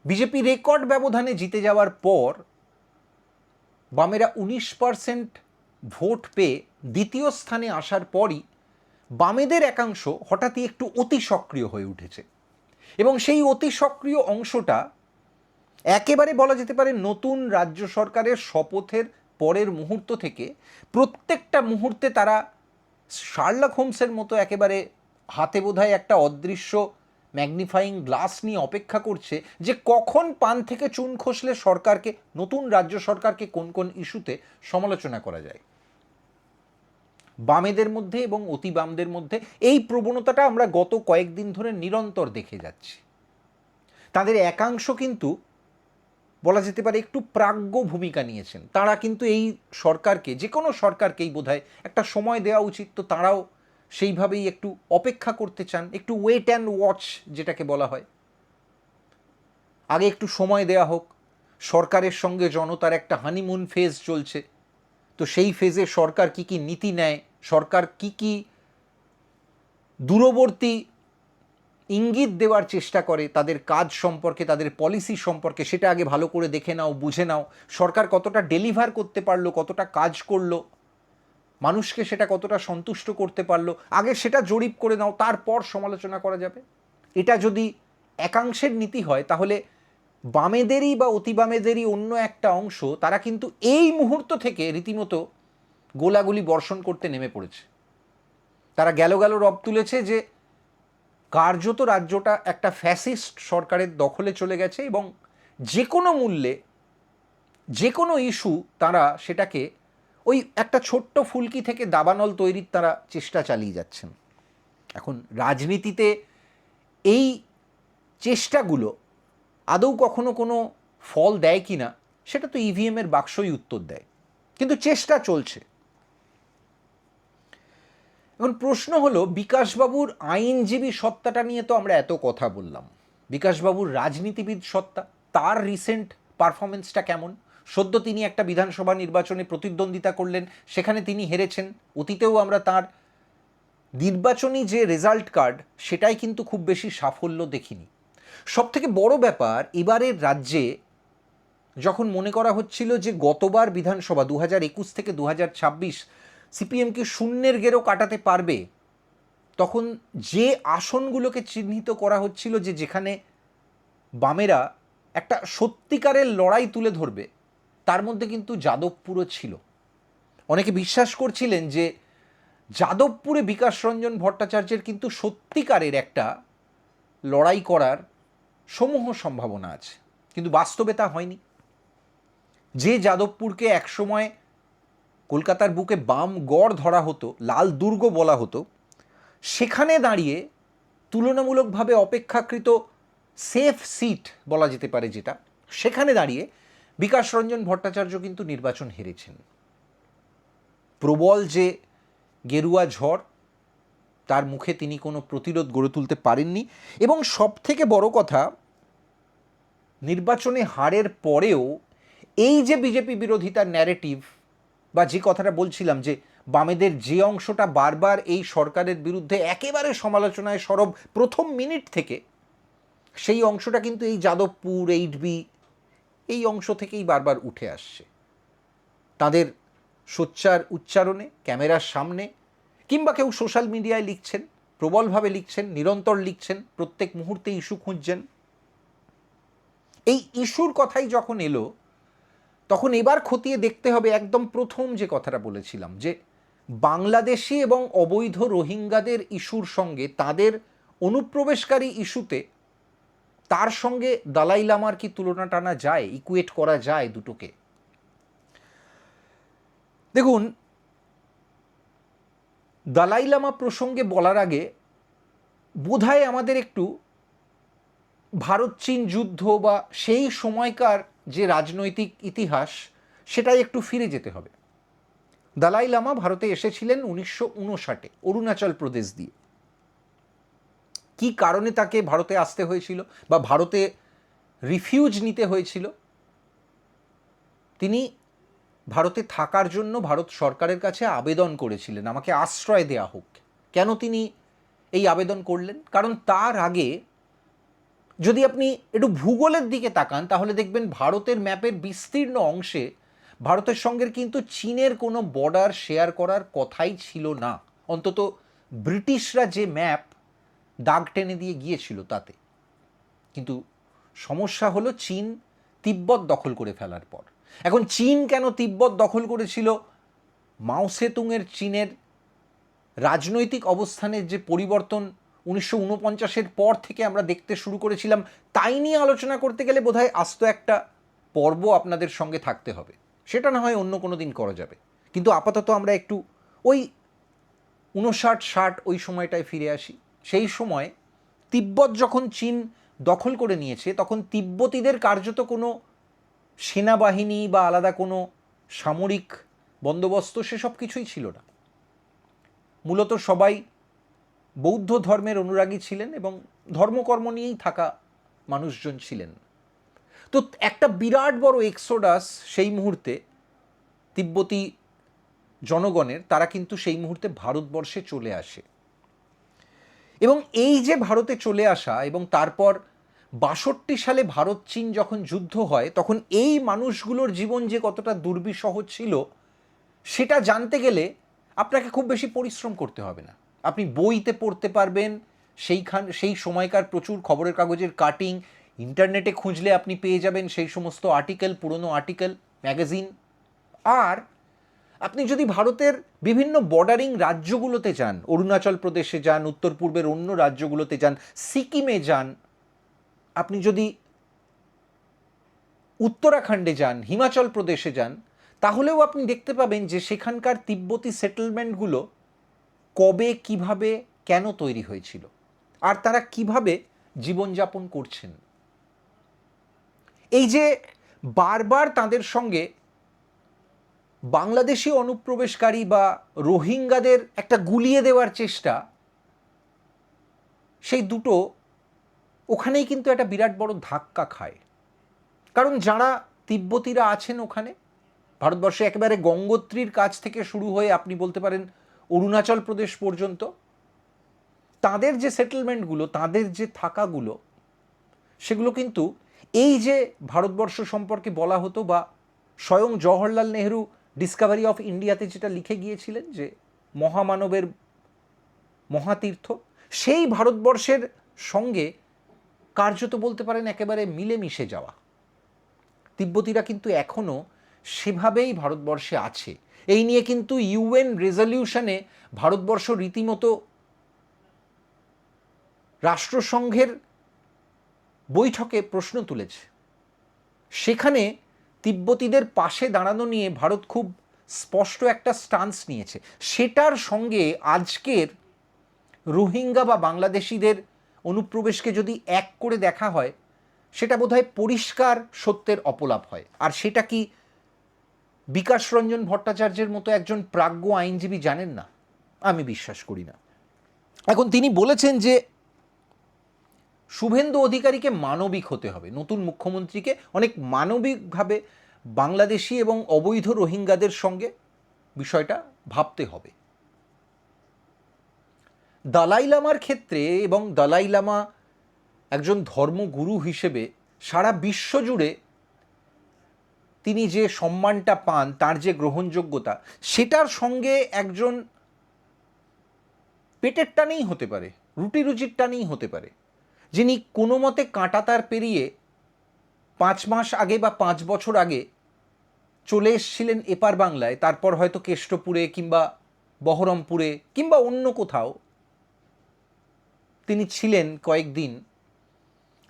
বিজেপি রেকর্ড ব্যবধানে জিতে যাওয়ার পর বামেরা 19% ভোট পেয়ে দ্বিতীয় স্থানে আসার পরই বামেদের একাংশ হঠাৎই একটু অতি সক্রিয় হয়ে উঠেছে। এবং সেই অতি সক্রিয় অংশটা একেবারে বলা যেতে পারে নতুন রাজ্য সরকারের শপথের পরের মুহূর্ত থেকে প্রত্যেকটা মুহূর্তে তারা শার্লক হোমসের মতো একেবারে হাতে বোধহয় একটা অদৃশ্য ম্যাগনিফাইং গ্লাস নিয়ে অপেক্ষা করছে যে কখন পান থেকে চুন খসলে সরকারকে, নতুন রাজ্য সরকারকে কোন কোন ইস্যুতে সমালোচনা করা যায়। বামেদের মধ্যে এবং অতি বামদের মধ্যে এই প্রবণতাটা আমরা গত কয়েকদিন ধরে নিরন্তর দেখে যাচ্ছি। তাদের একাংশ কিন্তু বলা যেতে পারে একটু প্রাজ্ঞ ভূমিকা নিয়েছেন। তারা কিন্তু এই সরকারকে, যে কোনো সরকারকেই বোধহয় একটা সময় দেওয়া উচিত, তো তারাও সেইভাবেই একটু অপেক্ষা করতে চান, একটু ওয়েট অ্যান্ড ওয়াচ যেটাকে বলা হয়। আগে একটু সময় দেয়া হোক, সরকারের সঙ্গে জনতার একটা হানিমুন ফেজ চলছে, তো সেই ফেজে সরকার কি কি নীতি নেয়, সরকার কি কি দূরবর্তী ইঙ্গিত দেওয়ার চেষ্টা করে তাদের কাজ সম্পর্কে, তাদের পলিসি সম্পর্কে, সেটা আগে ভালো করে দেখে নাও, বুঝে নাও। সরকার কতটা ডেলিভার করতে পারলো, কতটা কাজ করলো, মানুষকে সেটা কতটা সন্তুষ্ট করতে পারলো, আগে সেটা জরিপ করে নাও, তারপর সমালোচনা করা যাবে। এটা যদি একাংশের নীতি হয়, তাহলে বামেদেরই বা অতি বামেদেরই অন্য একটা অংশ তারা কিন্তু এই মুহূর্ত থেকে রীতিমতো গোলাগুলি বর্ষণ করতে নেমে পড়েছে। তারা গেল রব তুলেছে যে কার্যত রাজ্যটা একটা ফ্যাসিস্ট সরকারের দখলে চলে গেছে এবং যে কোনো মূল্যে যে কোনো ইস্যু তারা সেটাকে ওই একটা ছোট্ট ফুলকি থেকে দাবানল তৈরির তারা চেষ্টা চালিয়ে যাচ্ছেন। এখন রাজনীতিতে এই চেষ্টাগুলো আদৌ কখনো কোনো ফল দেয় কি না সেটা তো ইভিএমের বাক্সই উত্তর দেয়, কিন্তু চেষ্টা চলছে। এখন প্রশ্ন হলো, বিকাশবাবুর আইনজীবী সত্তাটা নিয়ে তো আমরা এত কথা বললাম, বিকাশবাবুর রাজনীতিবিদ সত্তা, তার রিসেন্ট পারফরমেন্সটা কেমন? সদ্য তিনি একটা বিধানসভা নির্বাচনে প্রতিদ্বন্দ্বিতা করলেন, সেখানে তিনি হেরেছেন। অতীতেও আমরা তার নির্বাচনী যে রেজাল্ট কার্ড, সেটাই কিন্তু খুব বেশি সাফল্য দেখিনি। সবথেকে বড় ব্যাপার, এবারের রাজ্যে যখন মনে করা হচ্ছিল যে গতবার বিধানসভা 2021 থেকে 2026 সিপিএমকে শূন্যের গেরো কাটাতে পারবে, তখন যে আসনগুলোকে চিহ্নিত করা হচ্ছিল যে যেখানে বামেরা একটা সত্যিকারের লড়াই তুলে ধরবে, তার মধ্যে কিন্তু যাদবপুরও ছিল। অনেকে বিশ্বাস করছিলেন যে যাদবপুরে বিকাশ রঞ্জন ভট্টাচার্যের কিন্তু সত্যিকারের একটা লড়াই করার সমূহ সম্ভাবনা আছে, কিন্তু বাস্তবে তা হয়নি। যে যাদবপুরকে একসময় কলকাতার বুকে বাম গড় ধরা হতো, লাল দুর্গ বলা হতো, সেখানে দাঁড়িয়ে তুলনামূলকভাবে অপেক্ষাকৃত সেফ সিট বলা যেতে পারে যেটা, সেখানে দাঁড়িয়ে বিকাশ রঞ্জন ভট্টাচার্য কিন্তু নির্বাচন হেরেছেন। প্রবল যে গেরুয়া ঝড়, তার মুখে তিনি কোনো প্রতিরোধ গড়ে তুলতে পারেননি। এবং সবথেকে বড় কথা, নির্বাচনে হারের পরেও এই যে বিজেপি বিরোধিতার ন্যারেটিভ বা যে কথাটা বলছিলাম যে বামেদের যে অংশটা বারবার এই সরকারের বিরুদ্ধে একেবারে সমালোচনায় সরব প্রথম মিনিট থেকে, সেই অংশটা কিন্তু এই যাদবপুর, 8B এই অংশ থেকেই বারবার উঠে আসছে। তাদের সোচ্চার উচ্চারণে, ক্যামেরার সামনে, কিংবা কেউ সোশ্যাল মিডিয়ায় লিখছেন, প্রবলভাবে লিখছেন, নিরন্তর লিখছেন, প্রত্যেক মুহূর্তে ইস্যু খুঁজছেন। এই ইস্যুর কথাই যখন এলো, তখন এবার খতিয়ে দেখতে হবে একদম প্রথম যে কথাটা বলেছিলাম, যে বাংলাদেশি এবং অবৈধ রোহিঙ্গাদের ইস্যুর সঙ্গে তাদের অনুপ্রবেশকারী ইস্যুতে তার সঙ্গে দালাই লামার কি তুলনা টানা যায়, ইকুয়েট করা যায় দুটোকে? দেখুন, দালাই লামা প্রসঙ্গে বলার আগে বোধহয় আমাদের একটু ভারত চীন যুদ্ধ বা সেই সময়কার যে রাজনৈতিক ইতিহাস সেটাই একটু ফিরে যেতে হবে। দালাই লামা ভারতে এসেছিলেন 1959-এ অরুণাচল প্রদেশ দিয়ে। কি কারণে তাকে ভারতে আসতে হয়েছিল বা ভারতে রিফিউজ নিতে হয়েছিল? তিনি ভারতে থাকার জন্য ভারত সরকারের কাছে আবেদন করেছিলেন, আমাকে আশ্রয় দেয়া হোক। কেন তিনি এই আবেদন করলেন? কারণ তার আগে যদি আপনি একটু ভূগোলের দিকে তাকান তাহলে দেখবেন ভারতের ম্যাপের বিস্তীর্ণ অংশে ভারতের সঙ্গে কিন্তু চীনের কোনো বর্ডার শেয়ার করার কথাই ছিল না, অন্তত ব্রিটিশরা যে ম্যাপ দাগ টেনে দিয়ে গিয়েছিল তাতে। কিন্তু সমস্যা হলো চীন তিব্বত দখল করে ফেলার পর। এখন চীন কেন তিব্বত দখল করেছিল? মাও সেতুংয়ের চীনের রাজনৈতিক অবস্থানের যে পরিবর্তন 1949-এর পর থেকে আমরা দেখতে শুরু করেছিলাম, তাই নিয়ে আলোচনা করতে গেলে বোধহয় আস্ত একটা পর্ব আপনাদের সঙ্গে থাকতে হবে। সেটা না হয় অন্য কোনো দিন করা যাবে, কিন্তু আপাতত আমরা একটু ওই 59-60 ওই সময়টায় ফিরে আসি। সেই সময় তিব্বত যখন চীন দখল করে নিয়েছে তখন তিব্বতীদের কার্যত কোনো সেনাবাহিনী বা আলাদা কোনো সামরিক বন্দোবস্ত সেসব কিছুই ছিল না। মূলত সবাই বৌদ্ধ ধর্মের অনুরাগী ছিলেন এবং ধর্মকর্ম নিয়েই থাকা মানুষজন ছিলেন। তো একটা বিরাট বড় এক্সোডাস সেই মুহূর্তে তিব্বতী জনগণের, তারা কিন্তু সেই মুহূর্তে ভারতবর্ষে চলে আসে। এবং এই যে ভারতে চলে আসা এবং তারপর 62 সালে ভারত চীন যখন যুদ্ধ হয় তখন এই মানুষগুলোর জীবন যে কতটা দুর্বিষহ ছিল সেটা জানতে গেলে আপনাকে খুব বেশি পরিশ্রম করতে হবে না। আপনি বইতে পড়তে পারবেন, সেই সময়কার প্রচুর খবরের কাগজের কাটিং, ইন্টারনেটে খুঁজলে আপনি পেয়ে যাবেন সেই সমস্ত আর্টিকেল, পুরনো আর্টিকেল, ম্যাগাজিন। আর আপনি যদি ভারতের বিভিন্ন বর্ডারিং রাজ্যগুলোতে যান, অরুণাচল প্রদেশে যান, উত্তর পূর্বের অন্য রাজ্যগুলোতে যান, সিকিমে যান, আপনি যদি উত্তরাখণ্ডে যান, হিমাচল প্রদেশে যান, তাহলেও আপনি দেখতে পাবেন যে সেখানকার তিব্বতী সেটেলমেন্টগুলো কবে, কিভাবে, কেন তৈরি হয়েছিল আর তারা কিভাবে জীবনযাপন করছেন। এই যে বারবার তাদের সঙ্গে বাংলাদেশি অনুপ্রবেশকারী বা রোহিঙ্গাদের একটা গুলিয়ে দেওয়ার চেষ্টা, সেই দুটো ওখানেই কিন্তু একটা বিরাট বড় ধাক্কা খায়। কারণ যারা তিব্বতীরা আছেন ওখানে ভারতবর্ষে একেবারে গঙ্গোত্রীর কাছ থেকে শুরু হয়ে আপনি বলতে পারেন অরুণাচল প্রদেশ পর্যন্ত, তাদের যে সেটেলমেন্টগুলো, তাদের যে থাকাগুলো, সেগুলো কিন্তু এই যে ভারতবর্ষ সম্পর্কে বলা হতো বা স্বয়ং জওহরলাল নেহরু ডিসকভারি অফ ইন্ডিয়াতে যেটা লিখে গিয়েছিলেন যে মহামানবের মহাতীর্থ, সেই ভারতবর্ষের সঙ্গে কার্যত বলতে পারেন একেবারে মিলেমিশে যাওয়া। তিব্বতীরা কিন্তু এখনও সেভাবেই ভারতবর্ষে আছে। এই নিয়ে কিন্তু ইউএন রেজলিউশনে ভারতবর্ষ রীতিমতো রাষ্ট্রসংঘের বৈঠকে প্রশ্ন তুলেছে। সেখানে তিব্বতীদের পাশে দাঁড়ানো নিয়ে ভারত খুব স্পষ্ট একটা স্টান্স নিয়েছে। সেটার সঙ্গে আজকের রোহিঙ্গা বা বাংলাদেশিদের অনুপ্রবেশকে যদি এক করে দেখা হয়, সেটা বোধহয় পরিষ্কার সত্যের অপলাপ হয়। আর সেটা কি বিকাশ রঞ্জন ভট্টাচার্যের মতো একজন প্রাজ্ঞ আইনজীবী জানেন না? আমি বিশ্বাস করি না। এখন তিনি বলেছেন যে শুভেন্দু অধিকারীকে মানবিক হতে হবে, নতুন মুখ্যমন্ত্রীকে অনেক মানবিকভাবে বাংলাদেশি এবং অবৈধ রোহিঙ্গাদের সঙ্গে বিষয়টা ভাবতে হবে। দালাই লামার ক্ষেত্রে, এবং দালাই লামা একজন ধর্মগুরু হিসেবে সারা বিশ্ব জুড়ে তিনি যে সম্মানটা পান, তার যে গ্রহণযোগ্যতা, সেটার সঙ্গে একজন পেটের টানেই হতে পারে, রুটি রুজির টানেই হতে পারে, যিনি কোনো মতে কাঁটাতার পেরিয়ে 5 মাস আগে বা 5 বছর আগে চলে এসেছিলেন এপার বাংলায়, তারপর হয়তো কেষ্টপুরে কিংবা বহরমপুরে কিংবা অন্য কোথাও তিনি ছিলেন কয়েকদিন,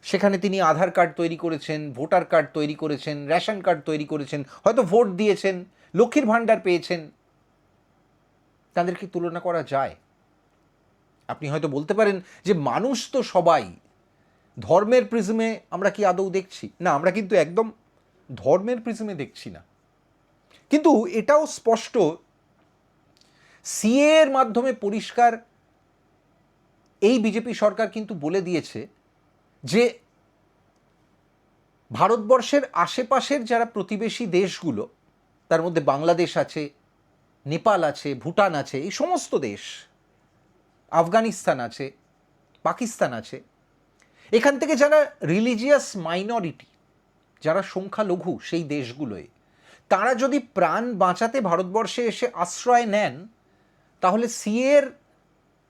সেখানে তিনি আধার কার্ড তৈরি করেছেন, ভোটার কার্ড তৈরি করেছেন, রেশন কার্ড তৈরি করেছেন, হয়তো ভোট দিয়েছেন, লক্ষ্মীর ভাণ্ডার পেয়েছেন। তাদের কি তুলনা করা যায়? আপনি হয়তো বলতে পারেন যে মানুষ তো সবাই, ধর্মের প্রিজমে আমরা কি আদৌ দেখছি? না, আমরা কিন্তু একদম ধর্মের প্রিজমে দেখছি না। কিন্তু এটাও স্পষ্ট, সিএ এর মাধ্যমে পরিষ্কার এই বিজেপি সরকার কিন্তু বলে দিয়েছে যে ভারতবর্ষের আশেপাশের যারা প্রতিবেশী দেশগুলো, তার মধ্যে বাংলাদেশ আছে, নেপাল আছে, ভুটান আছে, এই সমস্ত দেশ, আফগানিস্তান আছে, পাকিস্তান আছে, এখান থেকে যারা রিলিজিয়াস মাইনরিটি, যারা সংখ্যালঘু সেই দেশগুলোয়, তারা যদি প্রাণ বাঁচাতে ভারতবর্ষে এসে আশ্রয় নেন, তাহলে সিএর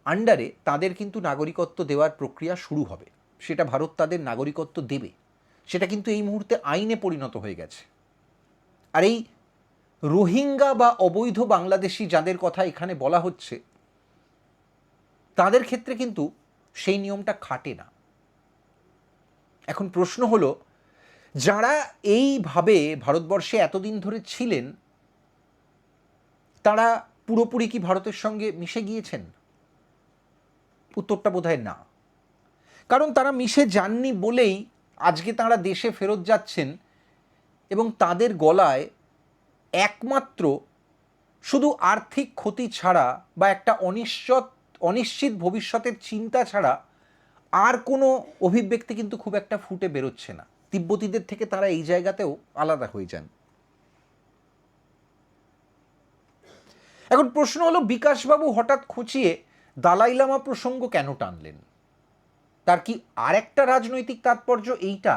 আন্ডারে তাদের কিন্তু নাগরিকত্ব দেওয়ার প্রক্রিয়া শুরু হবে। সেটা ভারত তাদের নাগরিকত্ব দেবে, সেটা কিন্তু এই মুহূর্তে আইনে পরিণত হয়ে গেছে। আর এই রোহিঙ্গা বা অবৈধ বাংলাদেশি যাদের কথা এখানে বলা হচ্ছে, তাদের ক্ষেত্রে কিন্তু সেই নিয়মটা খাটে না। এখন প্রশ্ন হলো, যারা এইভাবে ভারতবর্ষে এতদিন ধরে ছিলেন, তারা পুরোপুরি কি ভারতের সঙ্গে মিশে গিয়েছেন? উত্তরটা বোধহয় না। কারণ তারা মিশে যাননি বলেই আজকে তারা দেশে ফেরত যাচ্ছেন এবং তাদের গলায় একমাত্র শুধু আর্থিক ক্ষতি ছাড়া বা একটা অনিশ্চিত ভবিষ্যতের চিন্তা ছাড়া আর কোনো অভিব্যক্তি কিন্তু খুব একটা ফুটে বেরোচ্ছে না। তিব্বতীদের থেকে তারা এই জায়গাতেও আলাদা হয়ে যান। এখন প্রশ্ন হলো, বিকাশবাবু হঠাৎ খুঁচিয়ে দালাই লামা প্রসঙ্গ কেন টানলেন? তার কি আর একটা রাজনৈতিক তাৎপর্য এইটা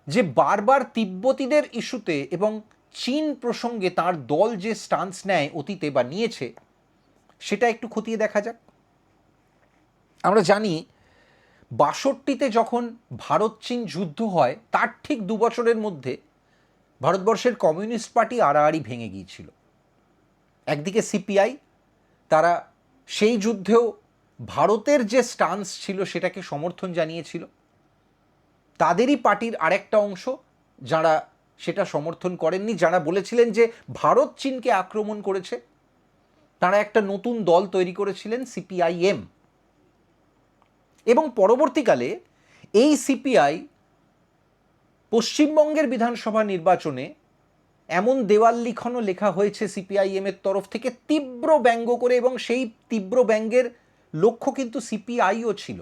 যে বারবার তিব্বতীদের ইস্যুতে এবং চীন প্রসঙ্গে তার দল যে স্টান্স নেয় অতীতে বা নিয়েছে, সেটা একটু খতিয়ে দেখা যাক। আমরা জানি ৬২তে যখন ভারত চীন যুদ্ধ হয়, তার ঠিক ২ বছরের মধ্যে ভারতবর্ষের কমিউনিস্ট পার্টি আড়াআড়ি ভেঙে গিয়েছিল। একদিকে সিপিআই, তারা সেই যুদ্ধেও ভারতের যে স্টান্স ছিল সেটাকে সমর্থন জানিয়েছিল। তাদেরই পার্টির আরেকটা অংশ যারা সেটা সমর্থন করেননি, যারা বলেছিলেন যে ভারত চীনকে আক্রমণ করেছে, তারা একটা নতুন দল তৈরি করেছিলেন, সিপিআইএম। এবং পরবর্তীকালে এই সিপিআই পশ্চিমবঙ্গের বিধানসভা নির্বাচনে এমন দেওয়াল লিখনও লেখা হয়েছে সিপিআইএমের তরফ থেকে তীব্র ব্যঙ্গ করে, এবং সেই তীব্র ব্যঙ্গের লক্ষ্য কিন্তু সিপিআইও ছিল,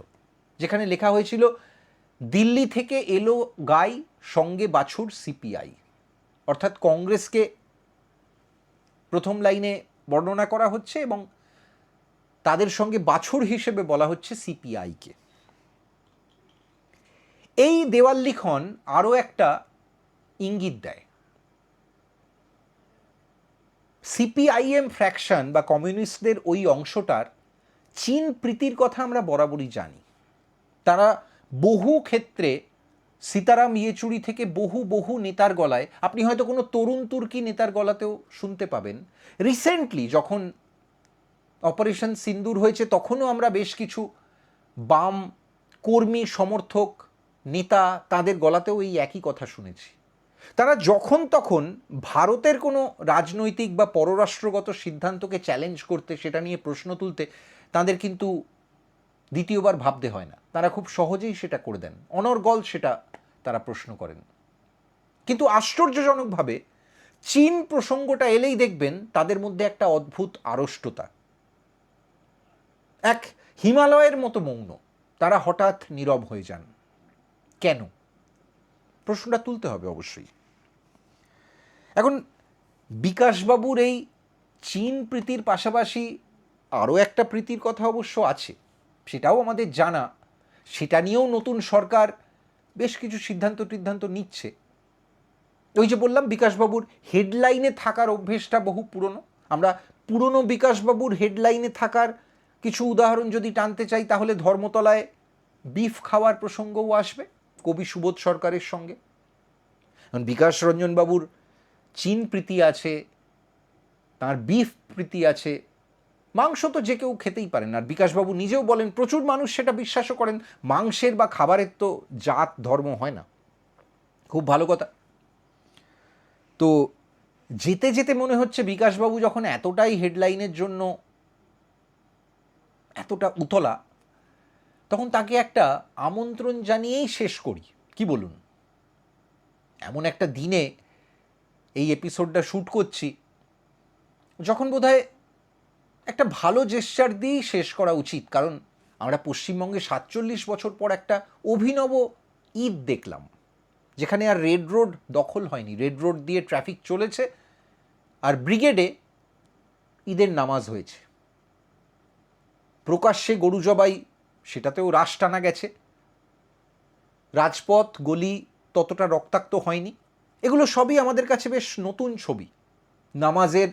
যেখানে লেখা হয়েছিল, দিল্লি থেকে এলো গাই, সঙ্গে বাছুর সিপিআই। অর্থাৎ কংগ্রেসকে প্রথম লাইনে বর্ণনা করা হচ্ছে এবং তাদের সঙ্গে বাছুর হিসেবে বলা হচ্ছে সিপিআইকে। এই দেওয়াল লিখন আরও একটা ইঙ্গিত দেয়। সিপিআইএম ফ্র্যাকশন বা কমিউনিস্টদের ওই অংশটার চীন প্রীতির কথা আমরা বরাবরই জানি। তারা বহু ক্ষেত্রে সীতারাম ইয়েচুরি থেকে বহু নেতার গলায়, আপনি হয়তো কোনো তরুণ তুর্কি নেতার গলাতেও শুনতে পাবেন। রিসেন্টলি যখন অপারেশন সিন্দুর হয়েছে, তখনও আমরা বেশ কিছু বাম কর্মী সমর্থক নেতা, তাদের গলাতেও এই একই কথা শুনেছি। তারা যখন তখন ভারতের কোনো রাজনৈতিক বা পররাষ্ট্রগত সিদ্ধান্তকে চ্যালেঞ্জ করতে, সেটা নিয়ে প্রশ্ন তুলতে তাদের কিন্তু দ্বিতীয়বার ভাবতে হয় না। তারা খুব সহজেই সেটা করে দেন, অনর্গল সেটা তারা প্রশ্ন করেন। কিন্তু আশ্চর্যজনকভাবে চীন প্রসঙ্গটা এলেই দেখবেন তাদের মধ্যে একটা অদ্ভুত আড়ষ্টতা, এক হিমালয়ের মতো মৌন। তারা হঠাৎ নীরব হয়ে যান। কেন? প্রশ্নটা তুলতে হবে অবশ্যই। এখন বিকাশবাবুর এই চীন প্রীতির পাশাপাশি আরও একটা প্রীতির কথা অবশ্য আছে, সেটাও আমাদের জানা। সেটা নিয়েও নতুন সরকার বেশ কিছু সিদ্ধান্ত নিচ্ছে। ওই যে বললাম, বিকাশবাবুর হেডলাইনে থাকার অভ্যেসটা বহু পুরনো। আমরা পুরনো বিকাশবাবুর হেডলাইনে থাকার কিছু উদাহরণ যদি টানতে চাই, তাহলে ধর্মতলায় বিফ খাওয়ার প্রসঙ্গও আসবে কবি সুবোধ সরকারের সঙ্গে। বিকাশ রঞ্জন বাবুর চীন প্রীতি আছে, তার বিফ প্রীতি আছে, মাংস তো যে কেউ খেতেই পারেন, আর বিকাশবাবু নিজেও বলেন প্রচুর মানুষ সেটা বিশ্বাসও করেন, মাংসের বা খাবারের তো জাত ধর্ম হয় না। খুব ভালো কথা। তো যেতে যেতে মনে হচ্ছে বিকাশবাবু যখন এতটাই হেডলাইনের জন্য এতটা উতলা, তখন তাকে একটা আমন্ত্রণ জানিয়েই শেষ করি, কি বলুন? এমন একটা দিনে এই এপিসোডটা শ্যুট করছি যখন বোধহয় একটা ভালো জেস্চার দিয়েই শেষ করা উচিত, কারণ আমরা পশ্চিমবঙ্গে 47 বছর পর একটা অভিনব ঈদ দেখলাম, যেখানে আর রেড রোড দখল হয়নি, রেড রোড দিয়ে ট্রাফিক চলেছে, আর ব্রিগেডে ঈদের নামাজ হয়েছে। প্রকাশ্যে গরু জবাই, সেটাতেও রাশ টানা গেছে, রাজপথ গলি ততটা রক্তাক্ত হয়নি। এগুলো সবই আমাদের কাছে বেশ নতুন ছবি। নামাজের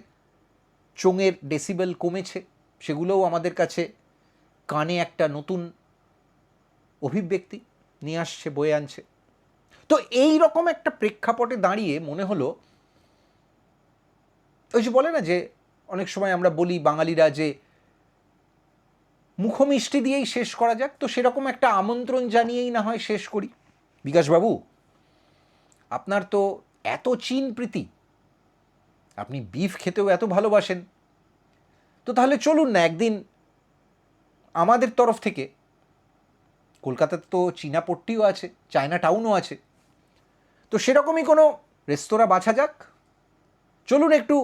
চোঙের ডেসিবেল কমেছে, সেগুলোও আমাদের কাছে কানে একটা নতুন অভিব্যক্তি নিয়ে আসছে, বয়ে আনছে। তো এই রকম একটা প্রেক্ষাপটে দাঁড়িয়ে মনে হলো, ওই যে বলে না যে অনেক সময় আমরা বলি বাঙালিরা যে মুখমিষ্টি দিয়েই শেষ করা যাক, তো সেরকম একটা আমন্ত্রণ জানিয়েই না হয় শেষ করি। বিকাশবাবু, আপনার তো এত চীন প্রীতি, আপনি বিফ খেতেও এত ভালোবাসেন, তো তাহলে চলুন না একদিন আমাদের তরফ থেকে, কলকাতাতে তো চীনাপট্টিও আছে, চায়না টাউনও আছে, তো সেরকমই কোনো রেস্তোরাঁ বাছা যাক, চলুন একটু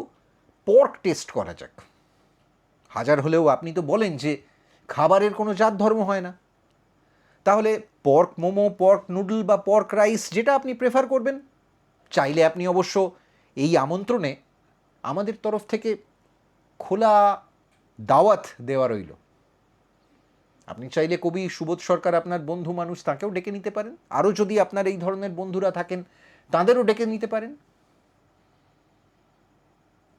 পর্ক টেস্ট করা যাক। হাজার হলেও আপনি তো বলেন যে খাবারের কোনো জাত ধর্ম হয় না, তাহলে পর্ক মোমো, পর্ক নুডল বা পর্ক রাইস, যেটা আপনি প্রেফার করবেন, চাইলে আপনি অবশ্য এই আমন্ত্রণে আমাদের তরফ থেকে খোলা দাওয়াত দেওয়া রইল। আপনি চাইলে কবি সুবোধ সরকার, আপনার বন্ধু মানুষ, তাকেও ডেকে নিতে পারেন, আরও যদি আপনার এই ধরনের বন্ধুরা থাকেন তাদেরও ডেকে নিতে পারেন।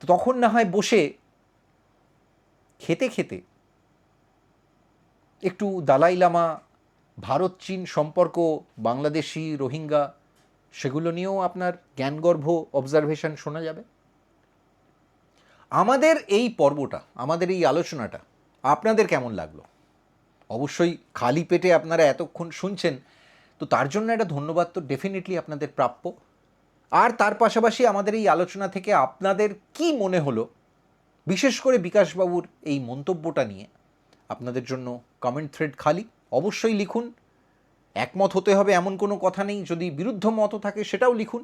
তো তখন না হয় বসে খেতে খেতে একটু দালাই লামা, ভারত চীন সম্পর্ক, বাংলাদেশি রোহিঙ্গা, সেগুলো নিয়েও আপনার জ্ঞানগর্ভ অবজারভেশন শোনা যাবে। আমাদের এই পর্বটা, আমাদের এই আলোচনাটা আপনাদের কেমন লাগলো? অবশ্যই খালি পেটে আপনারা এতক্ষণ শুনছেন, তো তার জন্য একটা ধন্যবাদ তো ডেফিনেটলি আপনাদের প্রাপ্য। আর তার পাশাপাশি আমাদের এই আলোচনা থেকে আপনাদের কি মনে হলো, বিশেষ করে বিকাশবাবুর এই মন্তব্যটা নিয়ে, আপনাদের জন্য কমেন্ট থ্রেড খালি, অবশ্যই লিখুন। একমত হতে হবে এমন কোনো কথা নেই, যদি বিরুদ্ধ মতও থাকে সেটাও লিখুন।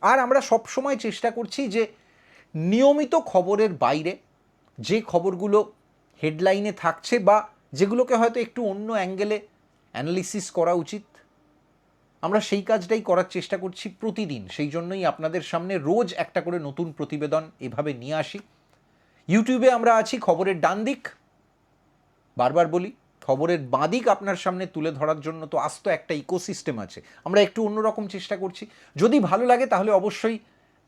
আর আমরা সব সময় চেষ্টা করছি যে নিয়মিত খবরের বাইরে যে খবরগুলো হেডলাইনে থাকছে বা যেগুলোকে হয়তো একটু অন্য অ্যাঙ্গেলে অ্যানালিসিস করা উচিত, আমরা সেই কাজটাই করার চেষ্টা করছি প্রতিদিন। সেই জন্যই আপনাদের সামনে রোজ একটা করে নতুন প্রতিবেদন এভাবে নিয়ে আসি। ইউটিউবে আমরা আছি খবরের ডান দিক, বারবার বলি খবরের বাঁ দিক আপনার সামনে তুলে ধরার জন্য তো আস্ত একটা ইকোসিস্টেম আছে, আমরা একটু অন্যরকম চেষ্টা করছি। যদি ভালো লাগে তাহলে অবশ্যই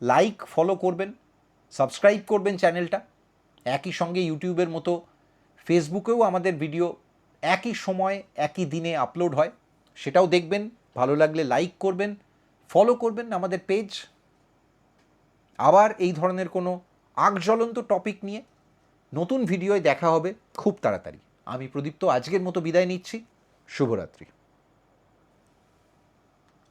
লাইক, ফলো করবেন, সাবস্ক্রাইব করবেন চ্যানেলটা। একই সঙ্গে ইউটিউবের মতো ফেসবুকেও আমাদের ভিডিও একই সময় একই দিনে আপলোড হয়, সেটাও দেখবেন। ভালো লাগলে লাইক করবেন, ফলো করবেন আমাদের পেজ। আবার এই ধরনের কোনো আগজ্বলন্ত টপিক নিয়ে নতুন ভিডিওয় দেখা হবে খুব তাড়াতাড়ি। আমি প্রদীপ্ত আজকের মতো বিদায় নিচ্ছি। শুভরাত্রি।